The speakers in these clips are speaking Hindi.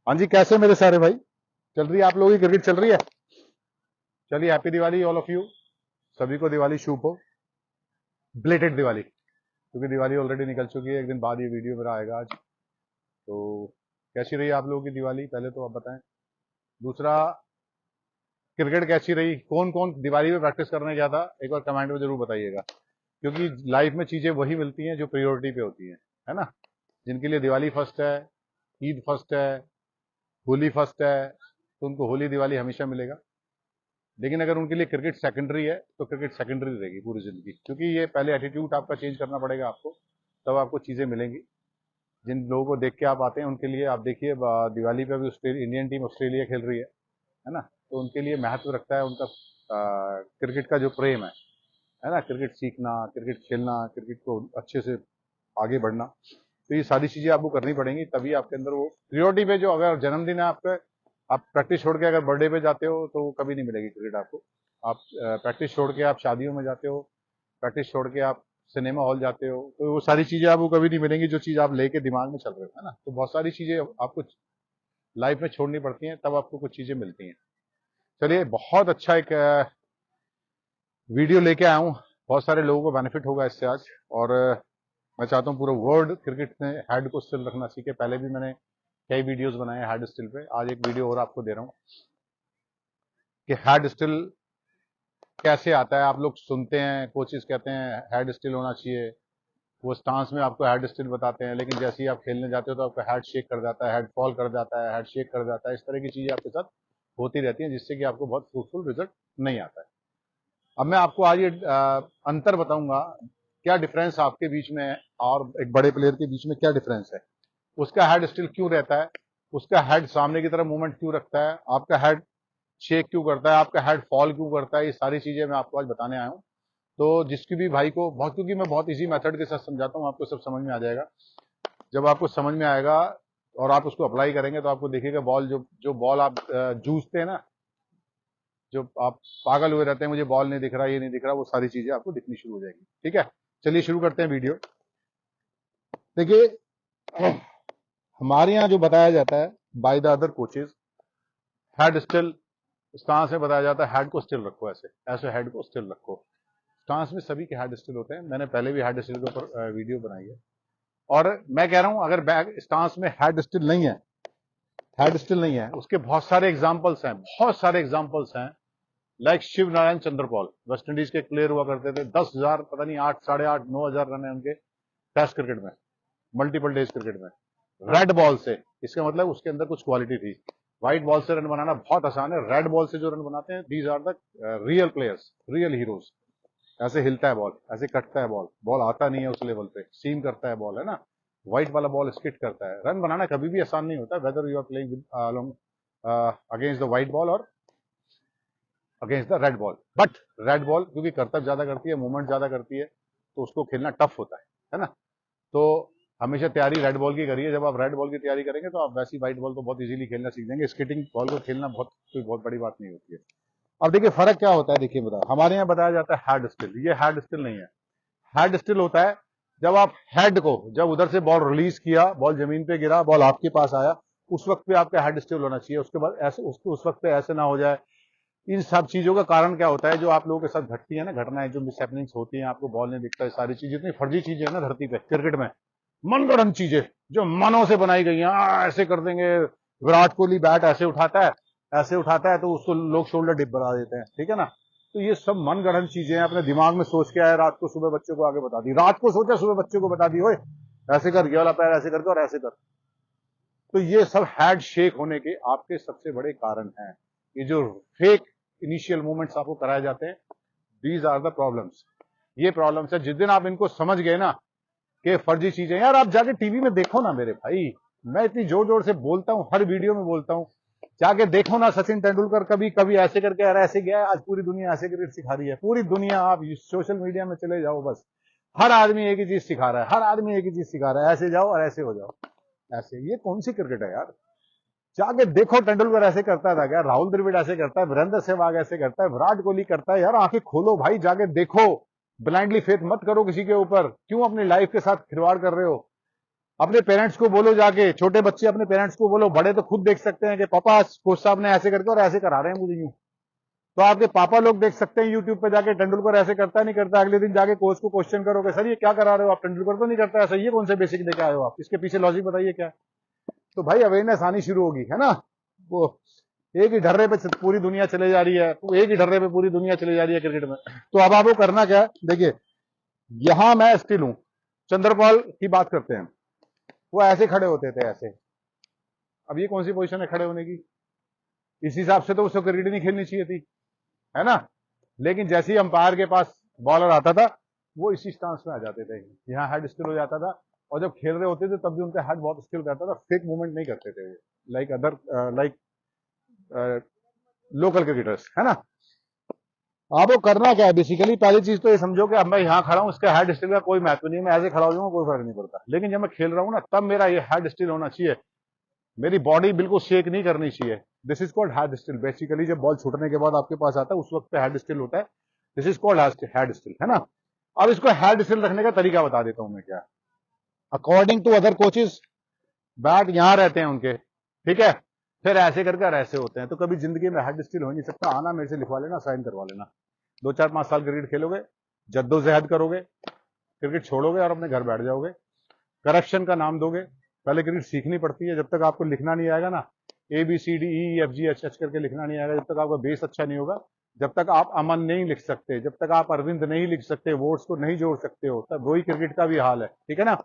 हाँ जी, कैसे मेरे सारे भाई? चल रही है आप लोगों की क्रिकेट चल रही है? चलिए, happy Diwali all of you. सभी को दिवाली शुभ हो। ब्लेटेड दिवाली, क्योंकि दिवाली ऑलरेडी निकल चुकी है। एक दिन बाद ये वीडियो मेरा आएगा आज। तो कैसी रही आप लोगों की दिवाली, पहले तो आप बताएं। दूसरा, क्रिकेट कैसी रही? कौन कौन दिवाली में प्रैक्टिस करने गया था, एक बार कमेंट में जरूर बताइएगा। क्योंकि लाइफ में चीजें वही मिलती हैं जो प्रायोरिटी पे होती हैं, है ना। जिनके लिए दिवाली फर्स्ट है, ईद फर्स्ट है, होली फर्स्ट है, तो उनको होली दिवाली हमेशा मिलेगा। लेकिन अगर उनके लिए क्रिकेट सेकेंडरी है तो क्रिकेट सेकेंडरी रहेगी पूरी जिंदगी, क्योंकि ये पहले एटीट्यूड आपका चेंज करना पड़ेगा आपको, तब आपको चीजें मिलेंगी। जिन लोगों को देख के आप आते हैं उनके लिए आप देखिए, दिवाली पे भी इंडियन टीम ऑस्ट्रेलिया खेल रही है ना। तो उनके लिए महत्व रखता है उनका क्रिकेट का जो प्रेम है ना। क्रिकेट सीखना, क्रिकेट खेलना, क्रिकेट को अच्छे से आगे बढ़ना, तो ये सारी चीजें आपको करनी पड़ेंगी, तभी आपके अंदर वो प्रियोरिटी पे। जो अगर जन्मदिन है आपका, आप प्रैक्टिस छोड़ के अगर बर्थडे पे जाते हो तो वो कभी नहीं मिलेगी क्रिकेट आपको। आप प्रैक्टिस छोड़ के आप शादियों में जाते हो, प्रैक्टिस छोड़ के आप सिनेमा हॉल जाते हो, तो वो सारी चीजें आपको कभी नहीं मिलेंगी जो चीज आप लेके दिमाग में चल रहे हो, है ना। तो बहुत सारी चीजें आपको लाइफ में छोड़नी पड़ती हैं, तब आपको कुछ चीजें मिलती हैं। चलिए, बहुत अच्छा एक वीडियो लेके आया हूँ। बहुत सारे लोगों को बेनिफिट होगा इससे आज। और मैं चाहता हूँ पूरा वर्ल्ड क्रिकेट में हेड को स्टिल रखना सीखे। पहले भी मैंने कई वीडियोस बनाए हैं हेड स्टिल पे। आज एक वीडियो और आपको दे रहा हूँ कि हेड स्टिल कैसे आता है। आप लोग सुनते हैं, कोचेस कहते हैं हेड स्टिल होना चाहिए, वो स्टांस में आपको हेड स्टिल बताते हैं, लेकिन जैसे ही आप खेलने जाते हो तो आपका हेड शेक कर जाता है, हेड फॉल कर जाता है, हेड शेक कर जाता है। इस तरह की चीजें आपके साथ होती रहती हैं, जिससे कि आपको बहुत फ्रूटफुल रिजल्ट नहीं आता है। अब मैं आपको आज ये अंतर बताऊंगा, क्या डिफरेंस आपके बीच में है और एक बड़े प्लेयर के बीच में क्या डिफरेंस है। उसका हेड स्टिल क्यों रहता है, उसका हेड सामने की तरफ मूवमेंट क्यों रखता है, आपका हेड शेक क्यों करता है, आपका हेड फॉल क्यों करता है। ये सारी चीजें मैं आपको आज बताने आया हूँ। तो जिसकी भी भाई को बहुत, क्योंकि मैं बहुत इजी मेथड के साथ समझाता हूँ, आपको सब समझ में आ जाएगा। जब आपको समझ में आएगा और आप उसको अप्लाई करेंगे तो आपको देखिएगा बॉल, जो जो बॉल आप जूझते हैं ना, जो आप पागल हुए रहते हैं, मुझे बॉल नहीं दिख रहा, ये नहीं दिख रहा, वो सारी चीजें आपको दिखनी शुरू हो जाएगी। ठीक है, चलिए शुरू करते हैं वीडियो। देखिए, हमारे यहाँ जो बताया जाता है by the other coaches, head still stance में बताया जाता है हेड को स्टिल रखो, ऐसे ऐसे हेड को स्टिल रखो। स्टांस में सभी के हेड स्टिल होते हैं, मैंने पहले भी हेड स्टिल के ऊपर वीडियो बनाई है। और मैं कह रहा हूं, अगर बैक स्टांस में हेड स्टिल नहीं है, हेड स्टिल नहीं है, उसके बहुत सारे एग्जाम्पल्स हैं, बहुत सारे एग्जाम्पल्स हैं। Like Shivnarine Chanderpaul, West Indies के प्लेयर हुआ करते थे। 10,000, पता नहीं 8, 8.5, 9,000 रन है उनके टेस्ट क्रिकेट में, मल्टीपल डेज क्रिकेट में, रेड बॉल से। इसका मतलब उसके अंदर कुछ क्वालिटी थी। व्हाइट बॉल से रन बनाना बहुत आसान है, रेड बॉल से जो रन बनाते हैं, these are the real players, real heroes. ऐसे हिलता है बॉल, ऐसे कटता है बॉल, बॉल आता नहीं है उस लेवल पे, सीम करता है बॉल, है ना। व्हाइट वाला बॉल स्किट करता है। रन बनाना कभी भी आसान नहीं होता, whether you are playing with against the white ball और against the red ball. But red ball क्योंकि करतब ज्यादा करती है, मूवमेंट ज्यादा करती है, तो उसको खेलना टफ होता है ना। तो हमेशा तैयारी रेड बॉल की करिए। जब आप रेड बॉल की तैयारी करेंगे तो आप वैसी व्हाइट बॉल तो बहुत इजीली खेलना सीख जाएंगे। स्किटिंग बॉल को खेलना कोई बहुत बड़ी बात नहीं होती है। अब देखिए फर्क क्या होता है। देखिए बताओ, हमारे यहाँ बताया जाता है हेड स्टिल, ये हेड स्टिल नहीं है। हेड स्टिल होता है जब आप हेड को, जब उधर से बॉल रिलीज किया, बॉल जमीन पे गिरा, बॉल आपके पास आया, उस वक्त पे आपका हेड स्टिल होना चाहिए। उसके बाद ऐसे उसको उस वक्त पे ऐसे ना हो जाए। इन सब चीजों का कारण क्या होता है, जो आप लोगों के साथ घटती है ना घटनाएं, जो मिसहैपनिंग्स होती हैं, आपको बॉल नहीं दिखता है, सारी चीजें, इतनी फर्जी चीजें है ना धरती पे क्रिकेट में, मनगढ़ंत चीजें जो मनों से बनाई गई हैं। ऐसे कर देंगे, विराट कोहली बैट ऐसे उठाता है, ऐसे उठाता है तो उसको लोग शोल्डर डिप बना देते हैं, ठीक है ना। तो ये सब मनगढ़ंत चीजें हैं, अपने दिमाग में सोच के आए, रात को सुबह बच्चों को आगे बता दी, रात को सोचा सुबह बच्चों को बता दी, ओए ऐसे कर, ये वाला पैर ऐसे करके और ऐसे कर। तो ये सब हेड शेक होने के आपके सबसे बड़े कारण हैं। ये जो फेक इनिशियल मूवमेंट्स आपको कराए जाते हैं, दीज आर द प्रॉब्लम्स। ये प्रॉब्लम्स है। जिस दिन आप इनको समझ गए ना कि फर्जी चीजें, यार आप जाके टीवी में देखो ना मेरे भाई, मैं इतनी जोर जोर से बोलता हूं, हर वीडियो में बोलता हूं, जाके देखो ना। सचिन तेंदुलकर कभी कभी ऐसे करके यार ऐसे गया, आज पूरी दुनिया ऐसे क्रिकेट सिखा रही है। पूरी दुनिया, आप सोशल मीडिया में चले जाओ, बस हर आदमी एक ही चीज सिखा रहा है, हर आदमी एक ही चीज सिखा रहा है, ऐसे जाओ और ऐसे हो जाओ। ऐसे, ये कौन सी क्रिकेट है यार? जाके देखो, तेंदुलकर ऐसे करता था क्या? राहुल द्रविड़ ऐसे करता है, वीरेंद्र सहवाग ऐसे करता है, विराट कोहली करता है। यार आंखें खोलो भाई, जाके देखो। ब्लाइंडली फेथ मत करो किसी के ऊपर। क्यों अपनी लाइफ के साथ खिलवाड़ कर रहे हो? अपने पेरेंट्स को बोलो जाके, छोटे बच्चे अपने पेरेंट्स को बोलो, बड़े तो खुद देख सकते हैं कि पापा कोच साहब ने ऐसे करके और ऐसे करा रहे हैं मुझे यूं। तो आपके पापा लोग देख सकते हैं यूट्यूब पे जाके, तेंदुलकर ऐसे करता है नहीं करता। अगले दिन जाके कोच को क्वेश्चन करोगे, सर ये क्या करा रहे हो आप, तेंदुलकर तो नहीं करता ऐसा, ये कौन से बेसिक देके आए हो आप, इसके पीछे लॉजिक बताइए क्या। तो भाई अवेयरनेस आनी शुरू होगी, है ना। वो एक ही ढर्रे पे पूरी दुनिया चले जा रही है, तो एक ही ढर्रे पे पूरी दुनिया चली जा रही है क्रिकेट में। तो अब आपको करना क्या है, देखिए यहां मैं स्टिल हूं, चंद्रपाल की बात करते हैं, वो ऐसे खड़े होते थे ऐसे। अब ये कौन सी पोजीशन है खड़े होने की, इस हिसाब से तो उसको क्रिकेट नहीं खेलनी चाहिए थी, है ना। लेकिन जैसे ही अंपायर के पास बॉलर आता था, वो इसी स्टांस में आ जाते थे, यहाँ हेड स्टिल हो जाता था। और जब खेल रहे होते थे तब भी उनका हेड बहुत स्टिल रहता था, फेक मूवमेंट नहीं करते थे वो, like other like local cricketers, है ना। आपको करना क्या है, बेसिकली पहली चीज तो ये समझो कि अब मैं यहाँ खड़ा हूँ, इसका हेड स्टिल का कोई महत्व नहीं है, मैं ऐसे खड़ा हो जाऊंगा कोई फर्क नहीं पड़ता। लेकिन जब मैं खेल रहा हूँ ना, तब मेरा ये हेड स्टिल होना चाहिए, मेरी बॉडी बिल्कुल शेक नहीं करनी चाहिए। This is called head still. Basically जब बॉल छूटने के बाद आपके पास आता है, उस वक्त पे हेड स्टिल होता है। This is called head still, है ना। अब इसको हेड स्टिल रखने का तरीका बता देता हूं मैं क्या। According to other coaches, bat यहां रहते हैं उनके, ठीक है, फिर ऐसे करके ऐसे होते हैं। तो कभी जिंदगी में हेड स्टिल हो नहीं सकता। आना मेरे से लिखवा लेना, साइन करवा लेना। 2-4-5 साल क्रिकेट खेलोगे, जद्दोजहद करोगे, क्रिकेट छोड़ोगे और अपने घर बैठ जाओगे। करप्शन का नाम दोगे। पहले क्रिकेट सीखनी पड़ती है, जब तक आपको लिखना नहीं आएगा ना, ABCDEFGHH करके लिखना नहीं आएगा, जब तक आपका बेस अच्छा नहीं होगा, जब तक आप अमन नहीं लिख सकते, जब तक आप अरविंद नहीं लिख सकते, वोट्स को नहीं जोड़ सकते हो, तब वही क्रिकेट का भी हाल है, ठीक है ना।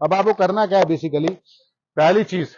अब आपको करना क्या है, बेसिकली पहली चीज,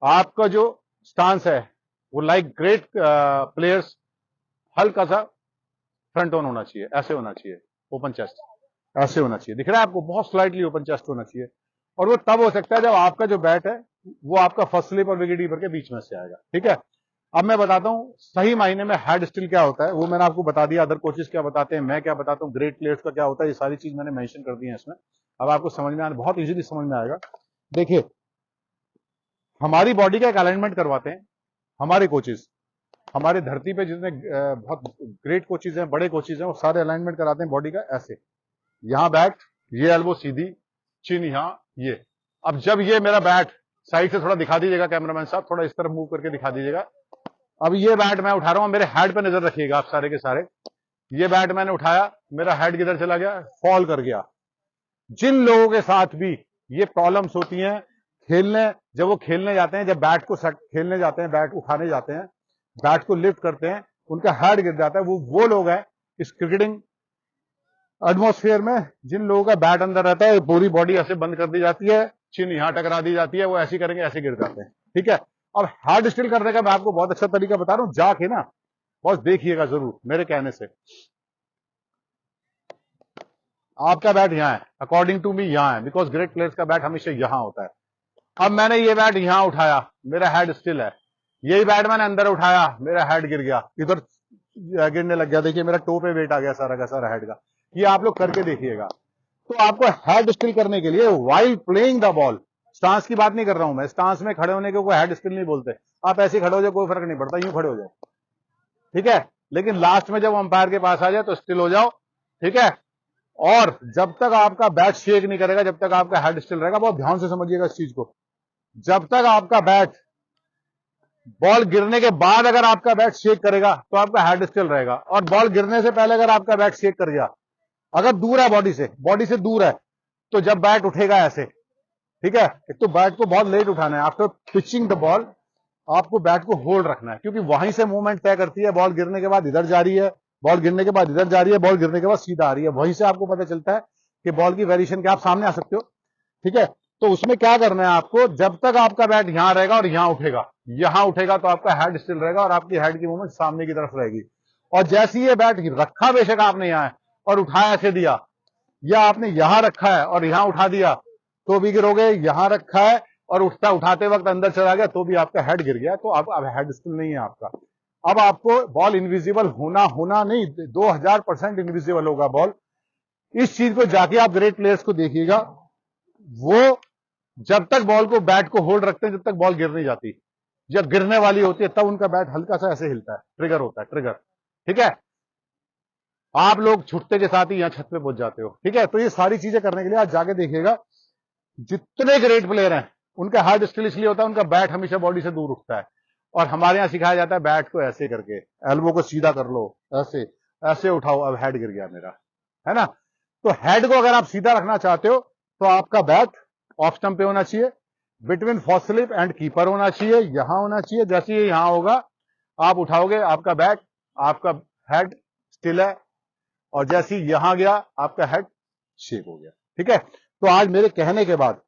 आपका जो स्टांस है वो लाइक ग्रेट प्लेयर्स, हल्का सा फ्रंट ऑन होना चाहिए, ऐसे होना चाहिए, ओपन चेस्ट ऐसे होना चाहिए, दिख रहा है आपको, बहुत स्लाइटली ओपन चेस्ट होना चाहिए। और वो तब हो सकता है जब आपका जो बैट है वो आपका फर्स्ट स्लिप और विकेट कीपर के बीच में से आएगा, ठीक है। अब मैं बताता हूं सही मायने में हेड स्टिल क्या होता है, वो मैंने आपको बता दिया, अदर कोचेस क्या बताते हैं, मैं क्या बताता हूं, ग्रेट प्लेयर्स का क्या होता है, ये सारी चीज मैंने मेंशन कर दी है इसमें। अब आपको समझ में आना, बहुत इजीली समझ में आएगा। देखिए हमारी बॉडी का एक अलाइनमेंट करवाते हैं हमारे कोचेस, हमारे धरती पे जितने बहुत ग्रेट कोचेज हैं, बड़े कोचेज हैं, वो सारे अलाइनमेंट कराते हैं बॉडी का ऐसे। यहां बैट, ये एल्बो सीधी, चिन यहां, ये। अब जब ये मेरा बैट, साइड से थोड़ा दिखा दीजिएगा कैमरामैन साहब, थोड़ा इस तरफ मूव करके दिखा दीजिएगा। अब ये बैट मैं उठा रहा हूं, मेरे हेड पे नजर रखिएगा आप सारे के सारे। ये बैट मैंने उठाया, मेरा हेड किधर चला गया, फॉल कर गया। जिन लोगों के साथ भी ये प्रॉब्लम्स होती हैं खेलने, जब वो खेलने जाते हैं, जब बैट को खेलने जाते हैं, बैट उठाने जाते हैं, बैट को लिफ्ट करते हैं, उनका हेड गिर जाता है, वो लोग हैं इस क्रिकेटिंग एटमॉस्फेयर में जिन लोगों का बैट अंदर रहता है, पूरी बॉडी ऐसे बंद कर दी जाती है, चिन यहां टकरा दी जाती है, वो ऐसी करेंगे ऐसे गिर जाते हैं, ठीक है। अब हेड स्टिल करने का मैं आपको बहुत अच्छा तरीका बता रहा हूं, जाके ना बस देखिएगा जरूर मेरे कहने से। आपका बैट यहां है, अकॉर्डिंग टू मी यहां है, बिकॉज ग्रेट प्लेयर्स का बैट हमेशा यहां होता है। अब मैंने ये बैट यहां उठाया, मेरा हेड स्टिल है। यही बैट मैंने अंदर उठाया, मेरा हेड गिर गया, इधर गिरने लग गया, देखिए मेरा टो पे वेट आ गया सारा का सारा हेड का। ये आप लोग करके देखिएगा। तो आपको हेड स्टिल करने के लिए while playing the ball, stance की बात नहीं कर रहा हूं मैं, स्टांस में खड़े होने के कोई हेड स्टिल नहीं बोलते, आप ऐसे खड़े हो जाओ कोई फर्क नहीं पड़ता, यूं खड़े हो जाओ, ठीक है। लेकिन लास्ट में जब अंपायर के पास आ जाए तो स्टिल हो जाओ, ठीक है। और जब तक आपका बैट शेक नहीं करेगा, जब तक आपका हेड स्टिल रहेगा, बहुत ध्यान से समझिएगा इस चीज को, जब तक आपका बैट, बॉल गिरने के बाद अगर आपका बैट शेक करेगा तो आपका हेड स्टिल रहेगा, और बॉल गिरने से पहले अगर आपका बैट शेक कर गया, अगर दूर है बॉडी से दूर है, तो जब बैट उठेगा ऐसे, ठीक है। एक तो बैट को बहुत लेट उठाना है, आफ्टर पिचिंग द बॉल आपको बैट को होल्ड रखना है, क्योंकि वहीं से मूवमेंट तय करती है, बॉल गिरने के बाद इधर जा रही है, बॉल गिरने के बाद इधर जा रही है, बॉल गिरने के बाद सीधा आ रही है, वहीं से आपको पता चलता है कि बॉल की वेरिएशन क्या, आप सामने आ सकते हो, ठीक है। तो उसमें क्या करना है आपको, जब तक आपका बैट यहां रहेगा और यहां उठेगा तो आपका हेड स्टिल रहेगा और आपकी हेड की मूवमेंट सामने की तरफ रहेगी। और जैसे ये बैट रखा बेशक आपने यहां और उठाया ऐसे दिया, या आपने यहां रखा है और यहां उठा दिया तो भी गिरोगे, यहां रखा है और उठाते वक्त अंदर चला गया तो भी आपका हेड गिर गया, तो अब हेड स्टिल नहीं है आपका। अब आपको बॉल इनविजिबल होना नहीं, 2000% इनविजिबल होगा बॉल। इस चीज को जाके आप ग्रेट प्लेयर्स को देखिएगा, वो जब तक बॉल को, बैट को होल्ड रखते हैं, जब तक बॉल गिर नहीं जाती, जब गिरने वाली होती है तब उनका बैट हल्का सा ऐसे हिलता है, ट्रिगर होता है, ट्रिगर, ठीक है। आप लोग छुटते के साथ ही यहां छत पे पहुंच जाते हो, ठीक है। तो ये सारी चीजें करने के लिए आज जाके देखिएगा, जितने ग्रेट प्लेयर हैं उनका हार्ड स्टिल इसलिए होता है, उनका बैट हमेशा बॉडी से दूर उठता है। और हमारे यहां सिखाया जाता है बैट को ऐसे करके, एल्बो को सीधा कर लो, ऐसे ऐसे उठाओ, अब हेड गिर गया मेरा, है ना। तो हेड को अगर आप सीधा रखना चाहते हो तो आपका बैट ऑफ स्टंप पे होना चाहिए, बिटवीन फॉस्लिप एंड कीपर होना चाहिए, यहां होना चाहिए। जैसे ये यहां होगा आप उठाओगे, आपका बैट, आपका हेड स्टिल है, और जैसे ही यहां गया आपका हेड शेक हो गया। ठीक है, तो आज मेरे कहने के बाद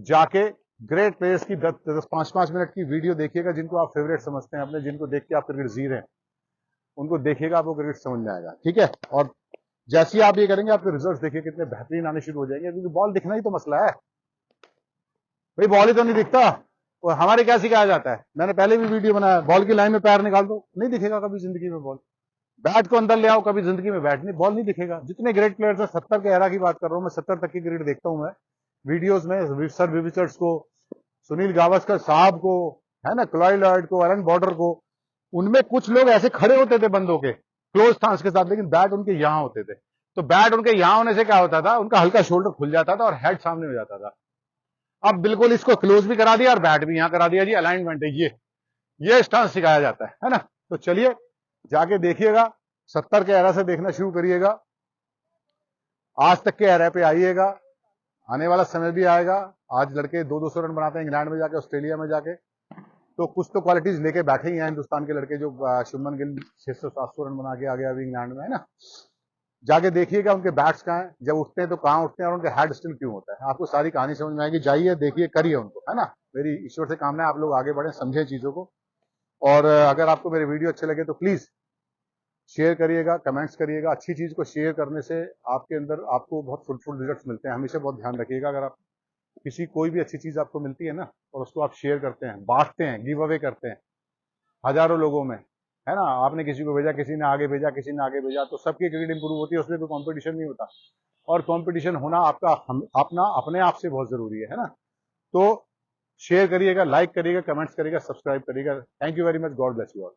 जाके ग्रेट प्लेयर्स की 10-5 मिनट की वीडियो देखिएगा, जिनको आप फेवरेट समझते हैं अपने, जिनको देख के आप क्रिकेट जी रहे हैं, उनको देखिएगा, आपको क्रिकेट समझ में आएगा। ठीक है, और जैसे ही आप ये करेंगे आपके रिजल्ट्स देखिए कितने बेहतरीन आने शुरू हो जाएंगे, क्योंकि बॉल दिखना ही तो मसला है भाई, बॉल ही तो नहीं दिखता। और हमारे क्या सिखाया जाता है, मैंने पहले भी वीडियो बनाया, बॉल की लाइन में पैर निकाल दो, नहीं दिखेगा कभी जिंदगी में बॉल। बैट को अंदर ले आओ, कभी जिंदगी में बैट नहीं, बॉल नहीं दिखेगा। जितने ग्रेट प्लेयर्स हैं, 70 के एरा की बात कर रहा हूं मैं, 70 तक की क्रिकेट देखता हूं मैं वीडियोस में, सर विविचर्स को, सुनील गावस्कर साहब को, है ना, क्लॉय लॉयड को, एलन बॉर्डर को, उनमें कुछ लोग ऐसे खड़े होते थे बंदों के क्लोज स्टांस के साथ, लेकिन बैट उनके यहां होते थे। तो बैट उनके यहां होने से क्या होता था, उनका हल्का शोल्डर खुल जाता था और हेड सामने हो जाता था। अब बिल्कुल इसको क्लोज भी करा दिया और बैट भी यहां करा दिया जी, अलाइनमेंट है ये स्टांस सिखाया जाता है ना। तो चलिए जाके देखिएगा, 70 के एरा से देखना शुरू करिएगा, आज तक के एरा पे आइएगा, आने वाला समय भी आएगा। आज लड़के 200-200 रन बनाते हैं इंग्लैंड में जाके, ऑस्ट्रेलिया में जाके, तो कुछ तो क्वालिटीज लेके बैठे ही हैं हिंदुस्तान के लड़के, जो शुभमन गिल 600-700 रन बना के आ गया अभी इंग्लैंड में, है ना। जाके देखिएगा उनके बैट्स कहाँ हैं, जब उठते हैं तो कहाँ उठते हैं, और उनके हेड स्टिल क्यों होता है, आपको सारी कहानी समझ में आएगी। जाइए देखिए, करिए उनको, है ना। मेरी ईश्वर से कामना है आप लोग आगे बढ़े, समझे चीजों को। और अगर आपको मेरे वीडियो अच्छे लगे तो प्लीज शेयर करिएगा, कमेंट्स करिएगा। अच्छी चीज को शेयर करने से आपके अंदर आपको बहुत फ्रूटफुल रिजल्ट्स मिलते हैं। हमेशा बहुत ध्यान रखिएगा, अगर आप किसी कोई भी अच्छी चीज आपको मिलती है ना, और उसको आप शेयर करते हैं, बांटते हैं, गिव अवे करते हैं हजारों लोगों में, है ना, आपने किसी को भेजा, किसी ने आगे भेजा, किसी ने आगे भेजा, तो सबकी क्रिकेट इंप्रूव होती है, उसमें कोई कंपटीशन नहीं होता। और कंपटीशन होना आपका अपना अपने आप से बहुत जरूरी है ना। तो शेयर करिएगा, लाइक करिएगा, कमेंट्स करिएगा, सब्सक्राइब करिएगा। Thank you very much, God bless you all.